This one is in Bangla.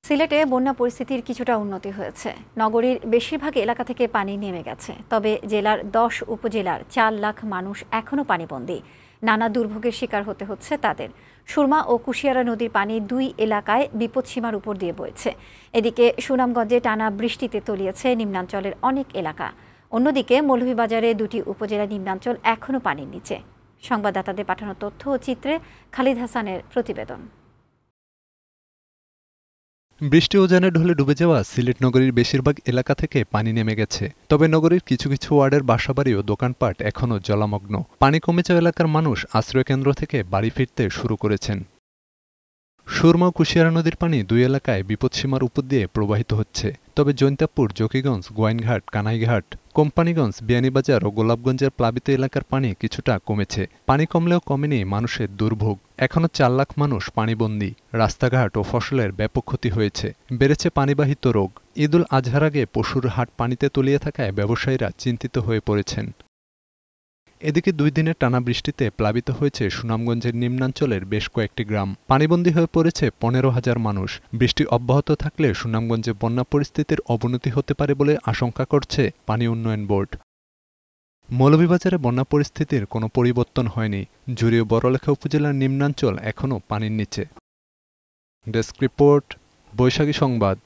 সিলেটে বন্যা পরিস্থিতির কিছুটা উন্নতি হয়েছে। নগরীর বেশিরভাগ এলাকা থেকে পানি নেমে গেছে, তবে জেলার ১০ উপজেলার ৪ লাখ মানুষ এখনও পানিবন্দী। নানা দুর্ভোগের শিকার হতে হচ্ছে তাদের। সুরমা ও কুশিয়ারা নদীর পানি ২ এলাকায় বিপদসীমার উপর দিয়ে বইছে। এদিকে সুনামগঞ্জে টানা বৃষ্টিতে তলিয়েছে নিম্নাঞ্চলের অনেক এলাকা। অন্যদিকে মৌলভীবাজারে ২টি উপজেলা নিম্নাঞ্চল এখনও পানির নিচে। সংবাদদাতাদের পাঠানো তথ্য ও চিত্রে খালিদ হাসানের প্রতিবেদন। বৃষ্টি উজানের ঢলে ডুবে যাওয়া সিলেট নগরীর বেশিরভাগ এলাকা থেকে পানি নেমে গেছে, তবে নগরীর কিছু কিছু ওয়ার্ডের বাসাবাড়ি ও দোকানপাট এখনও জলমগ্ন। পানি কমে যাওয়া এলাকার মানুষ আশ্রয়কেন্দ্র থেকে বাড়ি ফিরতে শুরু করেছেন। সুরমা ও কুশিয়ারা নদীর পানি ২ এলাকায় বিপদসীমার উপর দিয়ে প্রবাহিত হচ্ছে, তবে জৈন্তাপুর, জকিগঞ্জ, গোয়াইনঘাট, কানাইঘাট, কোম্পানিগঞ্জ, বিয়ানীবাজার ও গোলাপগঞ্জের প্লাবিত এলাকার পানি কিছুটা কমেছে। পানি কমলেও কমেনি মানুষের দুর্ভোগ। এখনও ৪ লাখ মানুষ পানিবন্দী। রাস্তাঘাট ও ফসলের ব্যাপক ক্ষতি হয়েছে। বেড়েছে পানিবাহিত রোগ। ঈদুল আজহার আগে পশুর হাট পানিতে তলিয়ে থাকায় ব্যবসায়ীরা চিন্তিত হয়ে পড়েছেন। এদিকে ২ দিনের টানা বৃষ্টিতে প্লাবিত হয়েছে সুনামগঞ্জের নিম্নাঞ্চলের বেশ কয়েকটি গ্রাম। পানিবন্দী হয়ে পড়েছে ১৫,০০০ মানুষ। বৃষ্টি অব্যাহত থাকলে সুনামগঞ্জে বন্যা পরিস্থিতির অবনতি হতে পারে বলে আশঙ্কা করছে পানি উন্নয়ন বোর্ড। মৌলভীবাজারে বন্যা পরিস্থিতির কোনো পরিবর্তন হয়নি। জুড়ে বড়লেখা উপজেলার নিম্নাঞ্চল এখনও পানির নিচে। ডেস্ক রিপোর্ট, বৈশাখী সংবাদ।